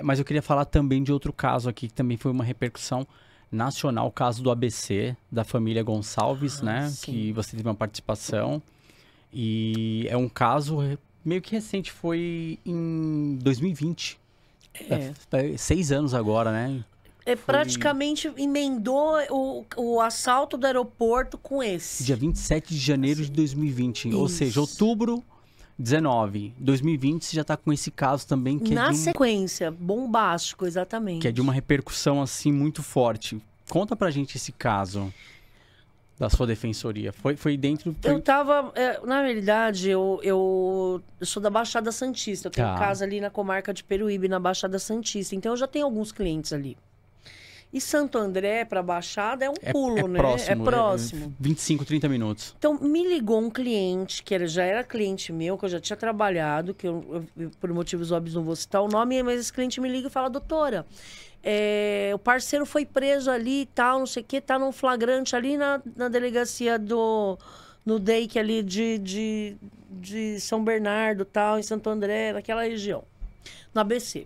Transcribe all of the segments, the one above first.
Mas eu queria falar também de outro caso aqui, que também foi uma repercussão nacional, o caso do ABC, da família Gonçalves, né? Sim. Que você teve uma participação. E é um caso meio que recente, foi em 2020. Tá 6 anos agora, né? Praticamente emendou o assalto do aeroporto com esse. Dia 27 de janeiro de 2020. Ou seja, outubro 19. 2020 você já tá com esse caso também que Na sequência, bombástico, exatamente. Que é de uma repercussão assim muito forte. Conta pra gente esse caso da sua defensoria. Foi dentro... Eu tava... na realidade, eu sou da Baixada Santista. Eu tenho casa ali na comarca de Peruíbe, na Baixada Santista. Então, eu já tenho alguns clientes ali. E Santo André para Baixada é um pulo, né? Próximo, é próximo. 25, 30 minutos. Então, me ligou um cliente, que já era cliente meu, que eu já tinha trabalhado, que eu por motivos óbvios, não vou citar o nome, mas esse cliente me liga e fala, doutora, o parceiro foi preso ali e tal, não sei o que, tá num flagrante ali na delegacia no DEIC ali de São Bernardo, tal, em Santo André, naquela região, no ABC.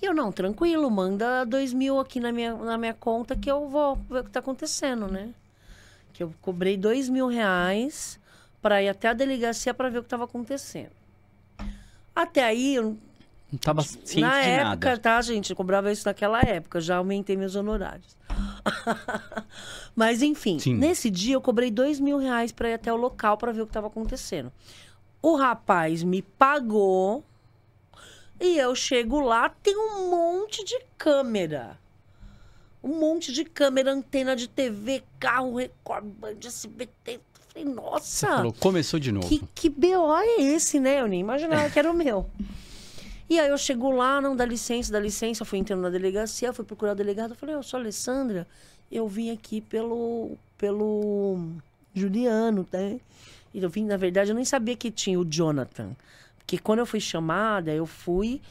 E eu, não, tranquilo, manda 2.000 aqui na minha conta que eu vou ver o que tá acontecendo, né? Que eu cobrei R$2.000 para ir até a delegacia para ver o que tava acontecendo. Até aí, eu não tava ciente na de época, nada. tá, gente? Eu cobrava isso naquela época, já aumentei meus honorários. Mas, enfim, nesse dia eu cobrei R$2.000 para ir até o local para ver o que tava acontecendo. O rapaz me pagou. E eu chego lá, tem um monte de câmera. Um monte de câmera, antena de TV, carro, Record, Band, SBT. Falei, nossa! Você falou, começou de novo. Que BO é esse, né? Eu nem imaginava que era o meu. E aí eu chego lá, não, dá licença. Fui entrando na delegacia, fui procurar o delegado. Eu falei, eu sou a Alessandra, eu vim aqui pelo Juliano, né? E eu vim, na verdade, eu nem sabia que tinha o Jonathan. Porque quando eu fui chamada, eu fui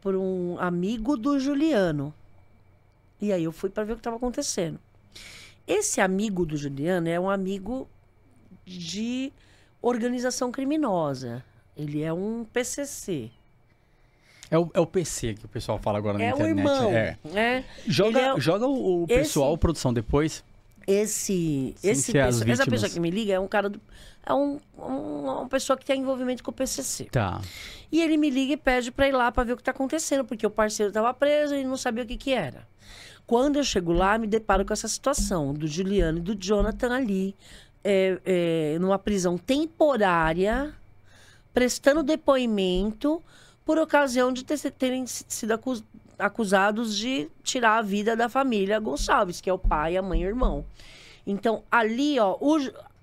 por um amigo do Juliano. E aí eu fui para ver o que estava acontecendo. Esse amigo do Juliano é um amigo de organização criminosa. Ele é um PCC. É o PC que o pessoal fala agora na internet. É o irmão. Joga o pessoal, produção, depois. Essa pessoa que me liga é um cara uma pessoa que tem envolvimento com o PCC. Tá. E ele me liga e pede para ir lá para ver o que tá acontecendo, porque o parceiro estava preso e não sabia o que era. Quando eu chego lá, me deparo com essa situação do Juliano e do Jonathan ali, numa prisão temporária, prestando depoimento por ocasião de terem sido acusados de tirar a vida da família Gonçalves, que é o pai, a mãe e o irmão. Então, ali, ó,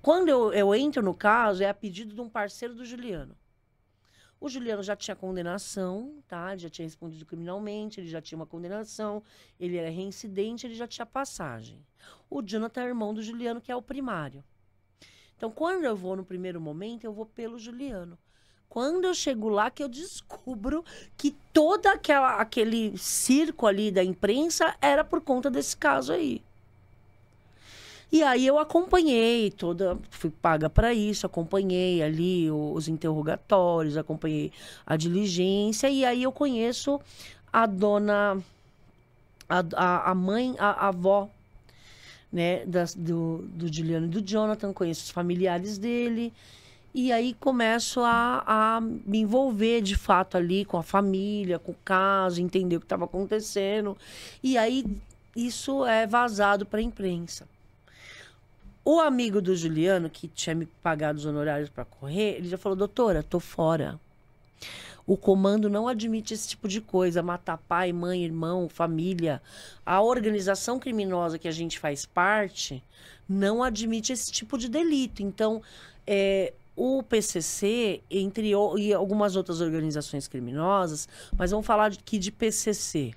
quando eu entro no caso, é a pedido de um parceiro do Juliano. O Juliano já tinha condenação, tá? Ele já tinha respondido criminalmente, ele já tinha uma condenação, ele era reincidente, ele já tinha passagem. O Jonathan é irmão do Juliano, que é o primário. Então, quando eu vou no primeiro momento, eu vou pelo Juliano. Quando eu chego lá, que eu descubro que todo aquele circo ali da imprensa era por conta desse caso aí. E aí eu acompanhei fui paga para isso, acompanhei ali os interrogatórios, acompanhei a diligência, e aí eu conheço a dona, a mãe, a avó, né, do Juliano e do Jonathan, conheço os familiares dele. E aí começo a me envolver de fato ali com a família, com o caso, entender o que estava acontecendo. E aí isso é vazado para a imprensa. O amigo do Juliano, que tinha me pagado os honorários para correr, ele já falou, doutora, tô fora. O comando não admite esse tipo de coisa, matar pai, mãe, irmão, família. A organização criminosa que a gente faz parte não admite esse tipo de delito. Então, o PCC, e algumas outras organizações criminosas, mas vamos falar aqui de PCC.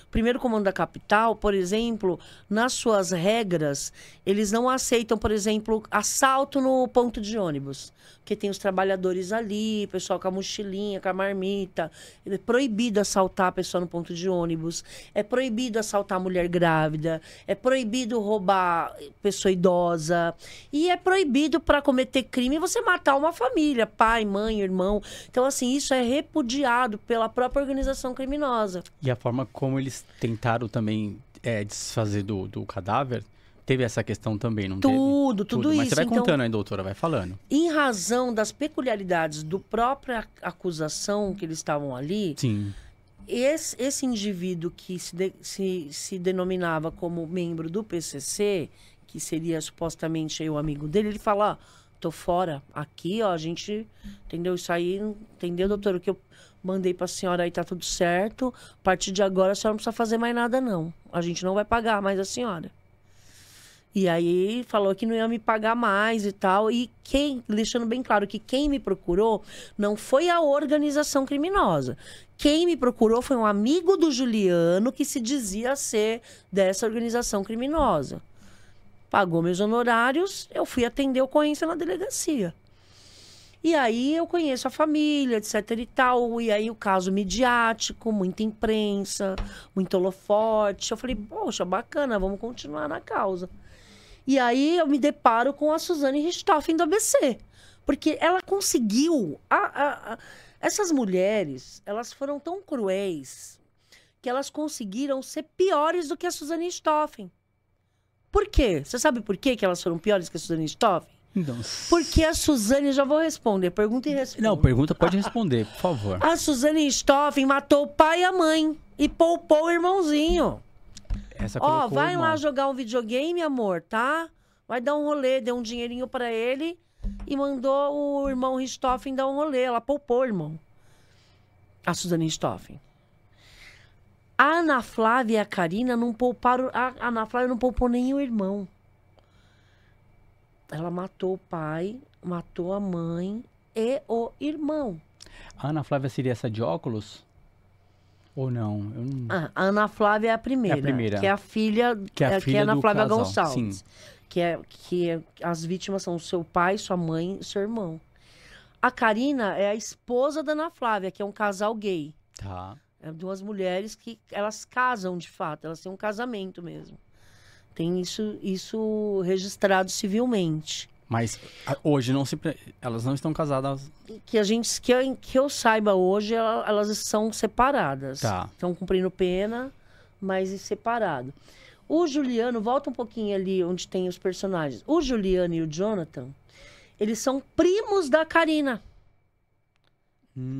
O primeiro comando da capital, por exemplo, nas suas regras, eles não aceitam, por exemplo, assalto no ponto de ônibus. Porque tem os trabalhadores ali, pessoal com a mochilinha, com a marmita. É proibido assaltar a pessoa no ponto de ônibus. É proibido assaltar a mulher grávida. É proibido roubar pessoa idosa. E é proibido, para cometer crime, você matar uma família, pai, mãe, irmão. Então, assim, isso é repudiado pela própria organização criminosa. E a forma como eles tentaram também desfazer do cadáver, teve essa questão também, não teve? Tudo isso. Mas você vai então, contando aí, doutora, vai falando. Em razão das peculiaridades do própria acusação que eles estavam ali, Sim. esse indivíduo que se denominava como membro do PCC, que seria supostamente aí o amigo dele, ele fala, tô fora, aqui, ó, a gente, entendeu? Isso aí, entendeu, doutor? O que eu mandei pra senhora aí tá tudo certo, a partir de agora a senhora não precisa fazer mais nada, não. A gente não vai pagar mais a senhora. E aí falou que não ia me pagar mais e tal. E deixando bem claro que quem me procurou não foi a organização criminosa. Quem me procurou foi um amigo do Juliano que se dizia ser dessa organização criminosa. Pagou meus honorários, eu fui atender a ocorrência na delegacia. E aí eu conheço a família, etc e tal. E aí o caso midiático, muita imprensa, muito holofote. Eu falei, poxa, bacana, vamos continuar na causa. E aí eu me deparo com a Suzane Richthofen do ABC. Porque ela conseguiu... Essas mulheres, elas foram tão cruéis que elas conseguiram ser piores do que a Suzane Richthofen. Por quê? Você sabe por quê que elas foram piores que a Suzane Richthofen? Não. Porque a Suzane... Já vou responder. Pergunta e responde. Não, pergunta pode responder, por favor. A Suzane Richthofen matou o pai e a mãe. E poupou o irmãozinho. Ó, vai lá jogar um videogame, amor, tá? Vai dar um rolê, deu um dinheirinho pra ele e mandou o irmão Richthofen dar um rolê. Ela poupou o irmão. A Suzane Richthofen. A Ana Flávia e a Karina não pouparam... A Ana Flávia não poupou nem o irmão. Ela matou o pai, matou a mãe e o irmão. A Ana Flávia seria essa de óculos? Ou não? A Ana Flávia é a primeira. É a primeira. Que é a filha, que é a Ana Flávia casal. Gonçalves. Sim. Que as vítimas são seu pai, sua mãe e seu irmão. A Karina é a esposa da Ana Flávia, que é um casal gay. Tá. É duas mulheres que elas casam de fato, elas têm um casamento mesmo. Tem isso registrado civilmente. Mas hoje elas não estão casadas. Que eu saiba hoje, elas são separadas. Tá. Estão cumprindo pena, mas separado. O Juliano, volta um pouquinho ali onde tem os personagens. O Juliano e o Jonathan, eles são primos da Karina.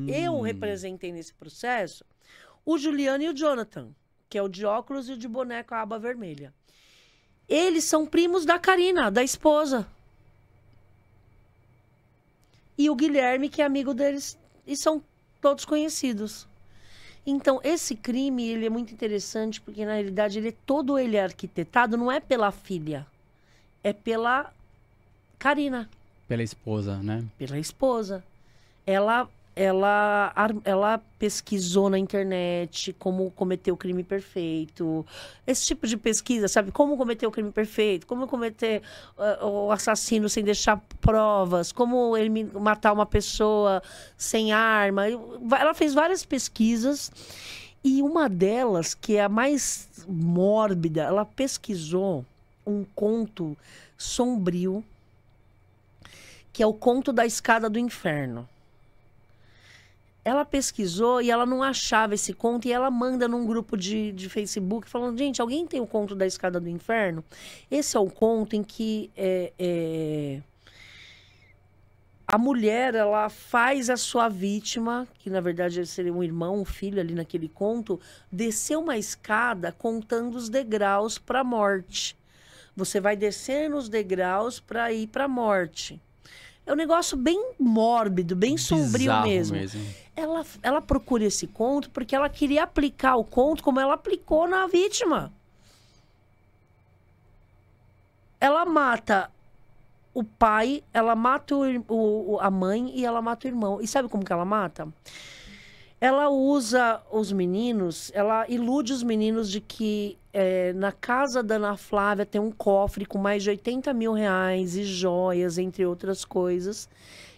Eu representei nesse processo o Juliano e o Jonathan, que é o de óculos e o de boneco a aba vermelha. Eles são primos da Karina, da esposa. E o Guilherme, que é amigo deles, e são todos conhecidos. Então, esse crime, ele é muito interessante, porque, na realidade, todo ele é arquitetado, não é pela filha, é pela Karina. Pela esposa, né? Pela esposa. Ela pesquisou na internet como cometer o crime perfeito. Esse tipo de pesquisa, sabe? Como cometer o crime perfeito, como cometer o assassino sem deixar provas, como ele matar uma pessoa sem arma. Ela fez várias pesquisas e uma delas, que é a mais mórbida, ela pesquisou um conto sombrio, que é o conto da escada do inferno. Ela pesquisou e ela não achava esse conto e ela manda num grupo de Facebook falando, gente, alguém tem o conto da escada do inferno? Esse é o conto em que a mulher, ela faz a sua vítima, que na verdade seria um irmão, um filho ali naquele conto, descer uma escada contando os degraus para a morte. Você vai descer nos degraus para ir para a morte. É um negócio bem mórbido, bem sombrio mesmo. Ela procura esse conto porque ela queria aplicar o conto como ela aplicou na vítima. Ela mata o pai, ela mata a mãe e ela mata o irmão. E sabe como que ela mata? Ela usa os meninos, ela ilude os meninos de que na casa da Ana Flávia tem um cofre com mais de 80 mil reais e joias, entre outras coisas.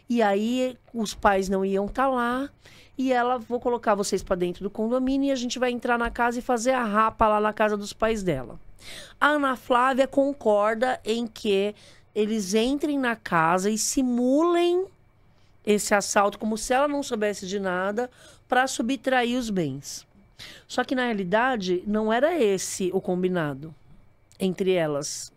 E aí os pais não iam estar lá. E ela, vou colocar vocês para dentro do condomínio e a gente vai entrar na casa e fazer a rapa lá na casa dos pais dela. A Ana Flávia concorda em que eles entrem na casa e simulem esse assalto como se ela não soubesse de nada para subtrair os bens. Só que, na realidade, não era esse o combinado entre elas.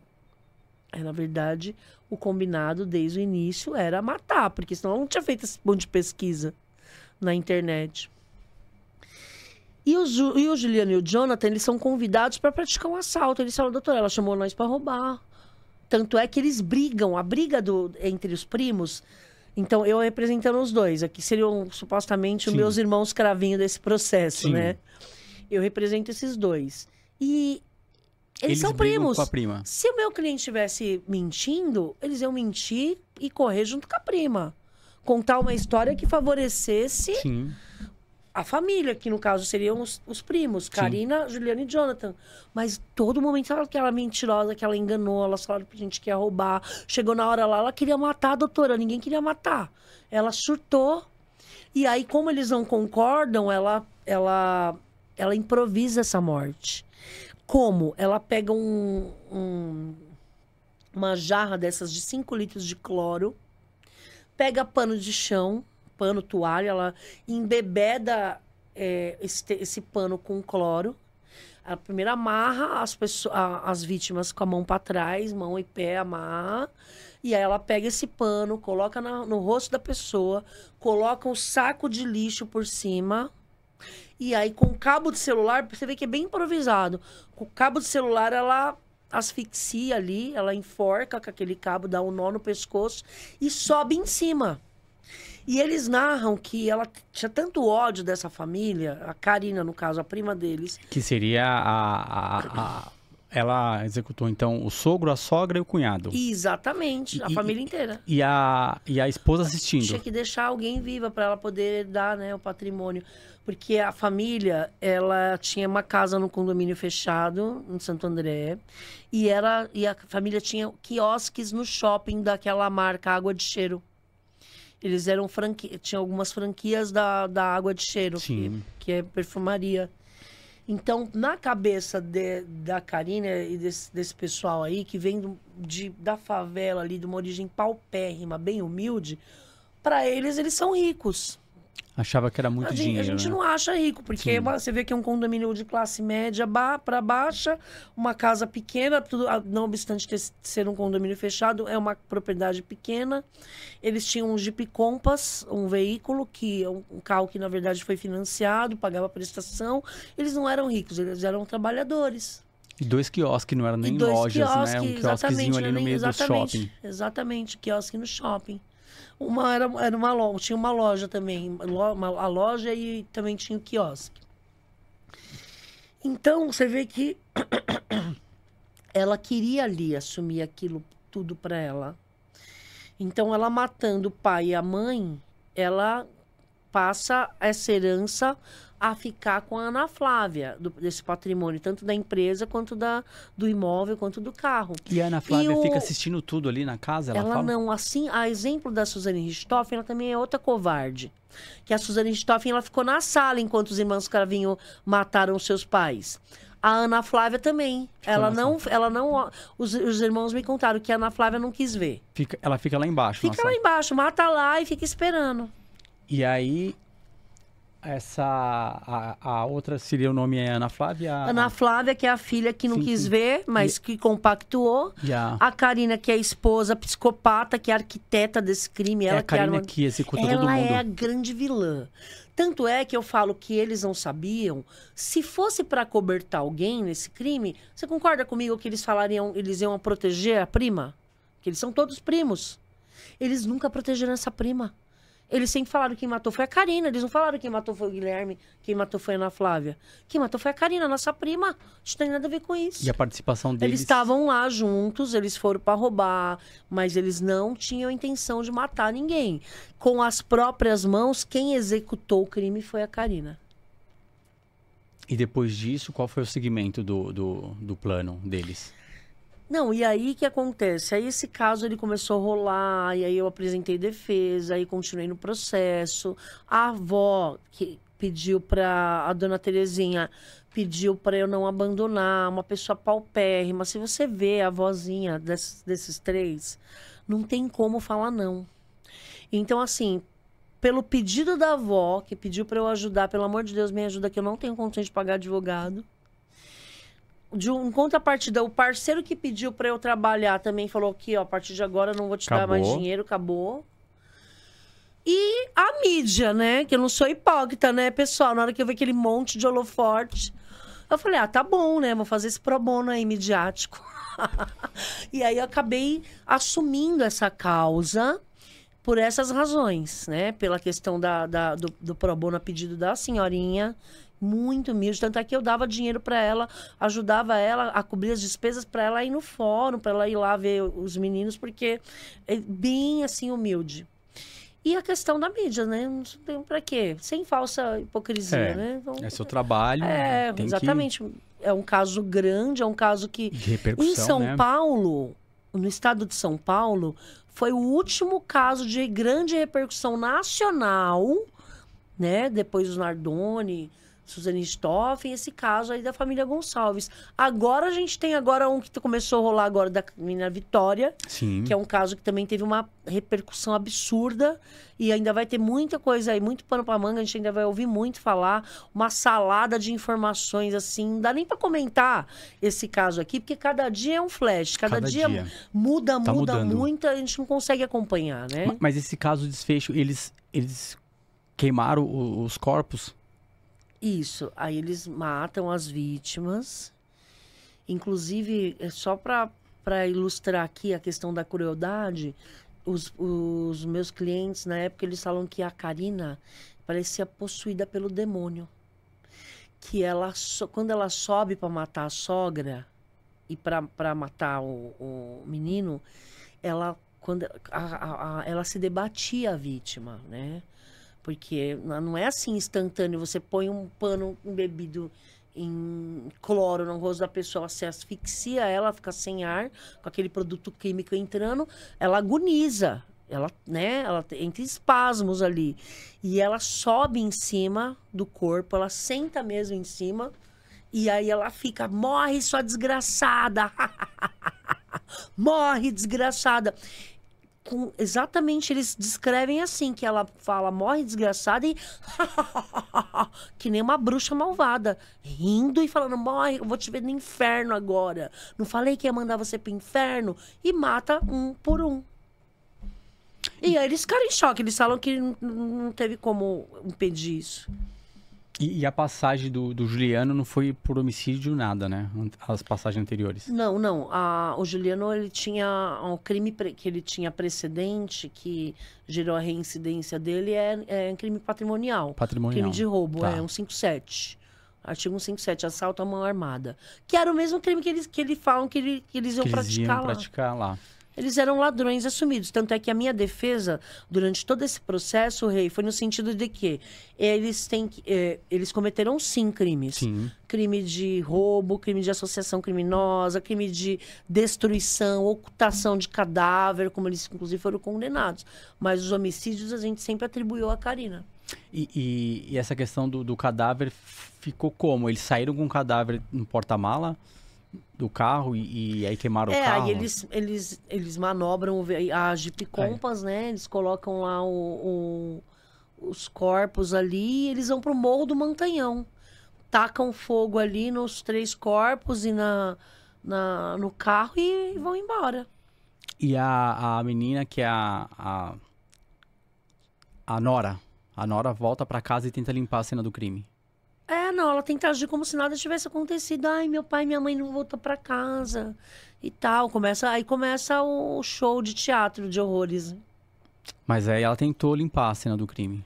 Na verdade, o combinado desde o início era matar, porque senão ela não tinha feito esse monte de pesquisa na internet. E o Juliano e o Jonathan, eles são convidados para praticar um assalto. Eles falam, doutora, ela chamou nós para roubar. Tanto é que eles brigam, a briga entre os primos. Então, eu representando os dois. Aqui seriam, supostamente, os meus irmãos cravinhos desse processo, né? Eu represento esses dois. E eles são primos. Com a prima. Se o meu cliente estivesse mentindo, eles iam mentir e correr junto com a prima. Contar uma história que favorecesse a família, que no caso seriam os primos, Karina, Juliana e Jonathan. Mas todo momento ela que ela mentirosa, que ela enganou, ela falou pra gente que ia roubar. Chegou na hora lá, ela queria matar a doutora, ninguém queria matar. Ela surtou. E aí, como eles não concordam, ela improvisa essa morte. Como? Ela pega uma jarra dessas de 5 litros de cloro, pega pano de chão, pano, toalha, ela embebeda esse pano com cloro. Ela primeiro amarra as vítimas com a mão para trás, mão e pé, amarra. E aí ela pega esse pano, coloca no rosto da pessoa, coloca um saco de lixo por cima. E aí com cabo de celular, você vê que é bem improvisado. Com o cabo de celular, ela asfixia ali, ela enforca com aquele cabo, dá um nó no pescoço e sobe em cima. E eles narram que ela tinha tanto ódio dessa família, a Karina, no caso, a prima deles. Que seria ela executou, então, o sogro, a sogra e o cunhado. Exatamente, a família inteira. E a esposa assistindo. Tinha que deixar alguém viva para ela poder dar, né, o patrimônio. Porque a família, ela tinha uma casa no condomínio fechado, em Santo André. E a família tinha quiosques no shopping daquela marca Água de Cheiro. Eles eram tinham algumas franquias da Água de Cheiro, que é perfumaria. Então, na cabeça da Karina e desse pessoal aí, que vem da favela ali, de uma origem paupérrima, bem humilde, para eles são ricos. Achava que era muito dinheiro, A gente né? não acha rico, porque você vê que é um condomínio de classe média para baixa, uma casa pequena, tudo, não obstante ser um condomínio fechado, é uma propriedade pequena. Eles tinham um Jeep Compass, um veículo, que é um carro que, na verdade, foi financiado, pagava prestação. Eles não eram ricos, eles eram trabalhadores. E 2 quiosques, não eram nem lojas, né? Um quiosquezinho ali no meio do shopping. Exatamente, quiosque no shopping. Era uma loja, tinha uma loja também, a loja e também tinha o quiosque. Então, você vê que ela queria ali assumir aquilo tudo para ela. Então, ela matando o pai e a mãe, ela passa essa herança a ficar com a Ana Flávia, desse patrimônio, tanto da empresa, quanto do imóvel, quanto do carro. E a Ana Flávia fica assistindo tudo ali na casa? Ela fala? Não, assim, a exemplo da Suzane Richthofen, ela também é outra covarde. Que a Suzane Richthofen, ela ficou na sala enquanto os irmãos Cravinho mataram seus pais. A Ana Flávia também. Os irmãos me contaram que a Ana Flávia não quis ver. Ela fica lá embaixo. Fica lá embaixo, mata lá e fica esperando. E aí, a outra seria o nome é Ana Flávia? Ana Flávia, que é a filha que não quis ver, mas que compactuou. A Karina, que é a esposa psicopata, que é a arquiteta desse crime. Ela a Karina que executa todo mundo. Ela é a grande vilã. Tanto é que eu falo que eles não sabiam. Se fosse para cobertar alguém nesse crime, você concorda comigo que eles iam proteger a prima? Que eles são todos primos. Eles nunca protegeram essa prima. Eles sempre falaram que quem matou foi a Karina. Eles não falaram que quem matou foi o Guilherme, quem matou foi a Ana Flávia. Quem matou foi a Karina, nossa prima. A gente não tem nada a ver com isso. E a participação deles... Eles estavam lá juntos, eles foram para roubar, mas eles não tinham intenção de matar ninguém. Com as próprias mãos, quem executou o crime foi a Karina. E depois disso, qual foi o segmento do plano deles? Não, e aí o que acontece? Aí esse caso ele começou a rolar, e aí eu apresentei defesa, aí continuei no processo. A avó que pediu para a dona Terezinha, pediu para eu não abandonar, uma pessoa paupérrima. Se você vê a vozinha desses três, não tem como falar não. Então, assim, pelo pedido da avó, que pediu para eu ajudar, pelo amor de Deus, me ajuda, que eu não tenho condições de pagar advogado. Em contrapartida, o parceiro que pediu para eu trabalhar também falou que, ó, a partir de agora eu não vou te dar mais dinheiro, acabou. E a mídia, né? Que eu não sou hipócrita, né, pessoal? Na hora que eu vi aquele monte de holoforte, eu falei, ah, tá bom, né? Vou fazer esse pro bono aí, midiático. E aí eu acabei assumindo essa causa por essas razões, né? Pela questão do pro bono a pedido da senhorinha, muito humilde, tanto é que eu dava dinheiro para ela, ajudava ela a cobrir as despesas para ela ir no fórum, para ela ir lá ver os meninos, porque é bem assim humilde. E a questão da mídia, né? Não tem para quê? Sem falsa hipocrisia, né? Então, é seu trabalho. Tem exatamente. É um caso grande, é um caso que... De repercussão, em São né? Paulo, no estado de São Paulo, foi o último caso de grande repercussão nacional, né? Depois dos Nardoni, Suzane Stoffen, esse caso aí da família Gonçalves. Agora a gente tem um que começou a rolar agora da menina Vitória, Sim. que é um caso que também teve uma repercussão absurda e ainda vai ter muita coisa aí, muito pano pra manga, a gente ainda vai ouvir muito falar, uma salada de informações assim, não dá nem pra comentar esse caso aqui, porque cada dia é um flash, cada dia muda muito, a gente não consegue acompanhar, né? Mas esse caso, o desfecho, eles queimaram os corpos? Isso, aí eles matam as vítimas, inclusive, só para ilustrar aqui a questão da crueldade, os meus clientes, na época, eles falam que a Karina parecia possuída pelo demônio. Que quando ela sobe para matar a sogra e para matar o menino, ela se debatia a vítima, né? Porque não é assim instantâneo, você põe um pano embebido em cloro no rosto da pessoa, você asfixia ela, fica sem ar, com aquele produto químico entrando, ela agoniza, ela entra em espasmos ali. E ela sobe em cima do corpo, ela senta mesmo em cima, e aí ela fica, morre sua desgraçada, morre desgraçada. Exatamente, eles descrevem assim, que ela fala, morre desgraçada e que nem uma bruxa malvada, rindo e falando, morre, eu vou te ver no inferno agora. Não falei que ia mandar você pro inferno? E mata um por um. E aí eles ficaram em choque, eles falam que não teve como impedir isso. E a passagem do Juliano não foi por homicídio nada, né? As passagens anteriores. Não. O Juliano, ele tinha um crime que ele tinha precedente, que gerou a reincidência dele, é crime patrimonial. Crime de roubo, tá. É 157. Artigo 157, assalto à mão armada. Que era o mesmo crime que eles falam que eles iam praticar lá. Eles eram ladrões assumidos. Tanto é que a minha defesa, durante todo esse processo, Rei, foi no sentido de que eles cometeram sim crimes. Sim. Crime de roubo, crime de associação criminosa, crime de destruição, ocultação de cadáver, como eles inclusive foram condenados. Mas os homicídios a gente sempre atribuiu a Karina. E essa questão do cadáver ficou como? Eles saíram com o cadáver no porta-mala do carro e aí queimaram o carro? Aí eles manobram a Jeep Compass, né? Eles colocam lá os corpos ali e eles vão pro Morro do Montanhão. Tacam fogo ali nos 3 corpos e no carro e vão embora. E a menina que é a Nora. A Nora volta pra casa e tenta limpar a cena do crime. Ela tenta agir como se nada tivesse acontecido. Ai, meu pai e minha mãe não voltou pra casa e tal. Aí começa o show de teatro de horrores. Mas aí ela tentou limpar a cena do crime.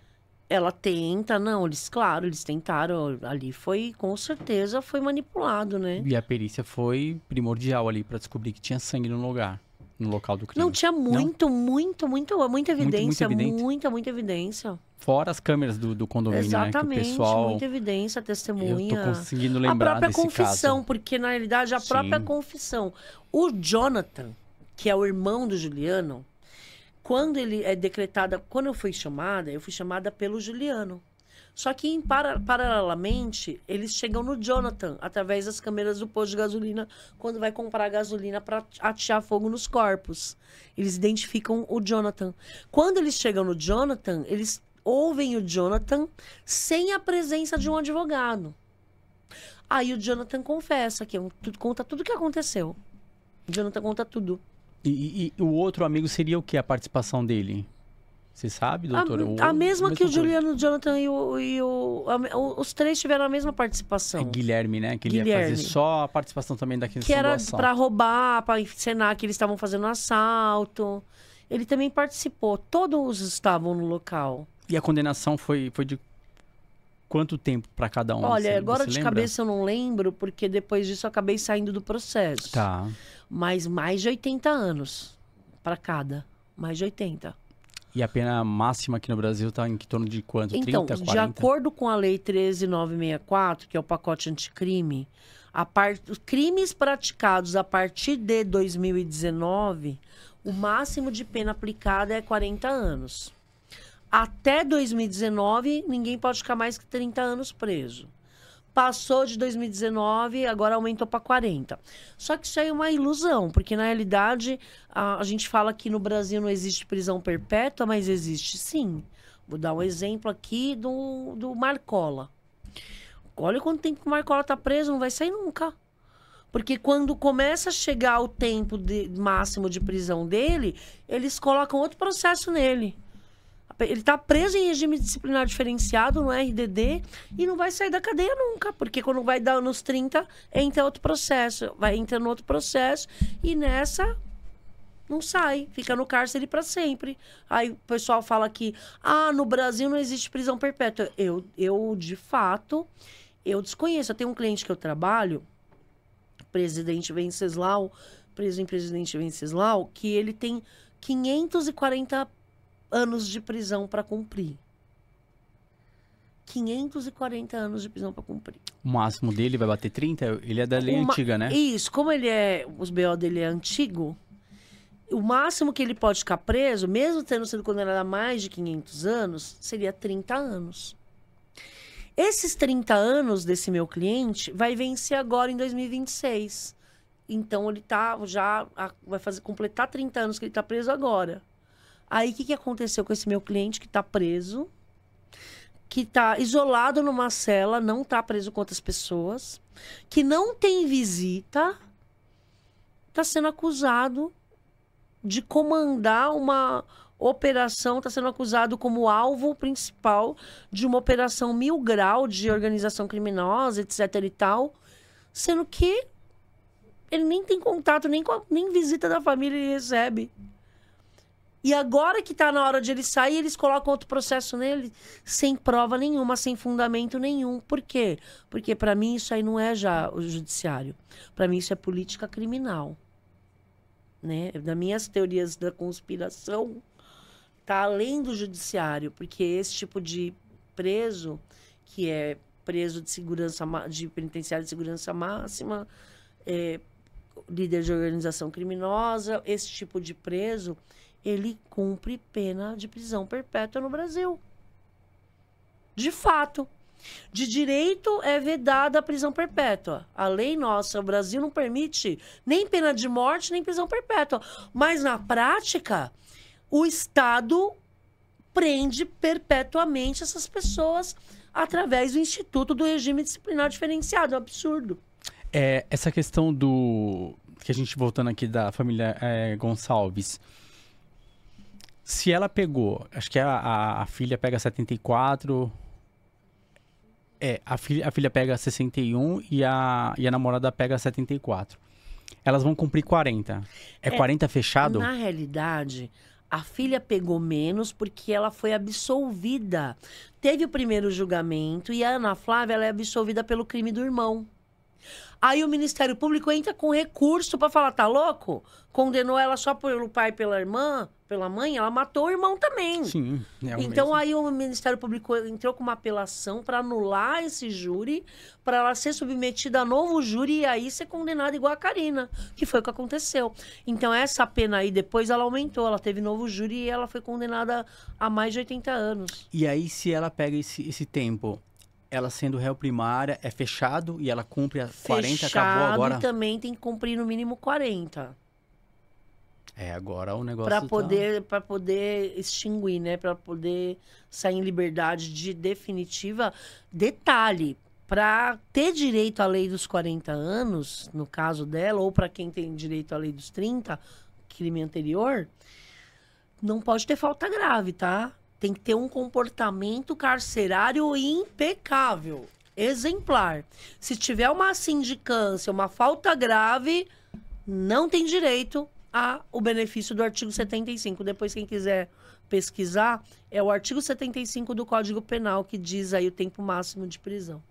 Ela tenta, não, claro, eles tentaram. Ali foi, com certeza, foi manipulado, né? E a perícia foi primordial ali pra descobrir que tinha sangue no lugar, no local do crime. Não, tinha muita evidência. Evidente. Muita evidência. Fora as câmeras do condomínio, Exatamente, né? Que o pessoal... muita evidência, testemunha. Eu tô conseguindo lembrar a própria desse confissão, caso. porque na realidade a própria Sim. confissão. O Jonathan, que é o irmão do Juliano, quando ele é decretada, quando eu fui chamada pelo Juliano. Só que paralelamente, eles chegam no Jonathan através das câmeras do posto de gasolina quando vai comprar gasolina para atear fogo nos corpos. Eles identificam o Jonathan. Quando eles chegam no Jonathan, eles ouvem o Jonathan sem a presença de um advogado. Aí o Jonathan confessa, conta tudo o que aconteceu. O Jonathan conta tudo. E o outro amigo seria o quê? A participação dele? Você sabe, doutora? A mesma que o Juliano, o Jonathan os três tiveram a mesma participação. É Guilherme, né? Que ele ia fazer só a participação também da questão que era do assalto. pra roubar, pra encenar que eles estavam fazendo um assalto. Ele também participou. Todos estavam no local. E a condenação foi de quanto tempo para cada um? Olha, agora de lembra? cabeça eu não lembro, porque depois disso eu acabei saindo do processo. Tá. Mas mais de 80 anos para cada. Mais de 80. E a pena máxima aqui no Brasil está em torno de quanto? Então, 30, 40? de acordo com a Lei 13.964, que é o pacote anticrime, os crimes praticados a partir de 2019, o máximo de pena aplicada é 40 anos. Até 2019, ninguém pode ficar mais que 30 anos preso. Passou de 2019, agora aumentou para 40. Só que isso aí é uma ilusão, porque na realidade a gente fala que no Brasil não existe prisão perpétua, mas existe sim. Vou dar um exemplo aqui do Marcola. Olha quanto tempo que o Marcola tá preso, não vai sair nunca. Porque quando começa a chegar o tempo máximo de prisão dele, eles colocam outro processo nele. Ele está preso em regime disciplinar diferenciado no RDD e não vai sair da cadeia nunca, porque quando vai dar nos 30, entra outro processo, entra no outro processo e nessa não sai, fica no cárcere para sempre. Aí o pessoal fala que no Brasil não existe prisão perpétua. Eu de fato, eu desconheço. Eu tenho um cliente que eu trabalho, presidente Venceslau, preso em Presidente Venceslau, que ele tem 540 anos de prisão para cumprir. 540 anos de prisão para cumprir. O máximo dele vai bater 30? Ele é da lei antiga, né? Isso, como os BO dele é antigo, o máximo que ele pode ficar preso, mesmo tendo sido condenado a mais de 500 anos, seria 30 anos. Esses 30 anos desse meu cliente vai vencer agora em 2026. Então ele vai completar 30 anos que ele está preso agora. Aí, o que aconteceu com esse meu cliente que está preso, que está isolado numa cela, não está preso com outras pessoas, que não tem visita, está sendo acusado de comandar uma operação, está sendo acusado como alvo principal de uma operação 1000 grau de organização criminosa, etc e tal, sendo que ele nem tem contato, nem visita da família ele recebe. E agora que está na hora de ele sair, eles colocam outro processo nele sem prova nenhuma, sem fundamento nenhum. Por quê? Porque para mim isso aí não é já o judiciário. Para mim isso é política criminal. Né? Das minhas teorias da conspiração, está além do judiciário. Porque esse tipo de preso, que é preso de penitenciário de segurança máxima, líder de organização criminosa, esse tipo de preso, ele cumpre pena de prisão perpétua no Brasil. De fato. De direito é vedada a prisão perpétua. A lei nossa, o Brasil não permite nem pena de morte, nem prisão perpétua. Mas na prática, o Estado prende perpetuamente essas pessoas através do Instituto do Regime Disciplinar Diferenciado. É um absurdo. Essa questão que a gente voltando aqui da família Gonçalves... Se ela pegou, acho que a filha pega 74, a filha pega 61 e a namorada pega 74. Elas vão cumprir 40. 40 fechado? Na realidade, A filha pegou menos porque ela foi absolvida. Teve o primeiro julgamento e a Ana Flávia ela é absolvida pelo crime do irmão. Aí o Ministério Público entra com recurso para falar, tá louco? Condenou ela só pelo pai e pela irmã, pela mãe, ela matou o irmão também. Sim, é o Então mesmo. aí o Ministério Público entrou com uma apelação para anular esse júri, para ela ser submetida a novo júri e aí ser condenada igual a Karina, que foi o que aconteceu. Então essa pena aí depois ela aumentou, ela teve novo júri e ela foi condenada a mais de 80 anos. E aí, se ela pega esse tempo, ela sendo réu primária, é fechado e ela cumpre a 40, acabou agora? E também tem que cumprir no mínimo 40. É, agora o negócio Para poder extinguir, né? Para poder sair em liberdade definitiva. Detalhe, para ter direito à lei dos 40 anos, no caso dela, ou para quem tem direito à lei dos 30, crime anterior, não pode ter falta grave, tá? Tem que ter um comportamento carcerário impecável, exemplar. Se tiver uma sindicância, uma falta grave, não tem direito o benefício do artigo 75. Depois, quem quiser pesquisar, é o artigo 75 do Código Penal que diz aí o tempo máximo de prisão.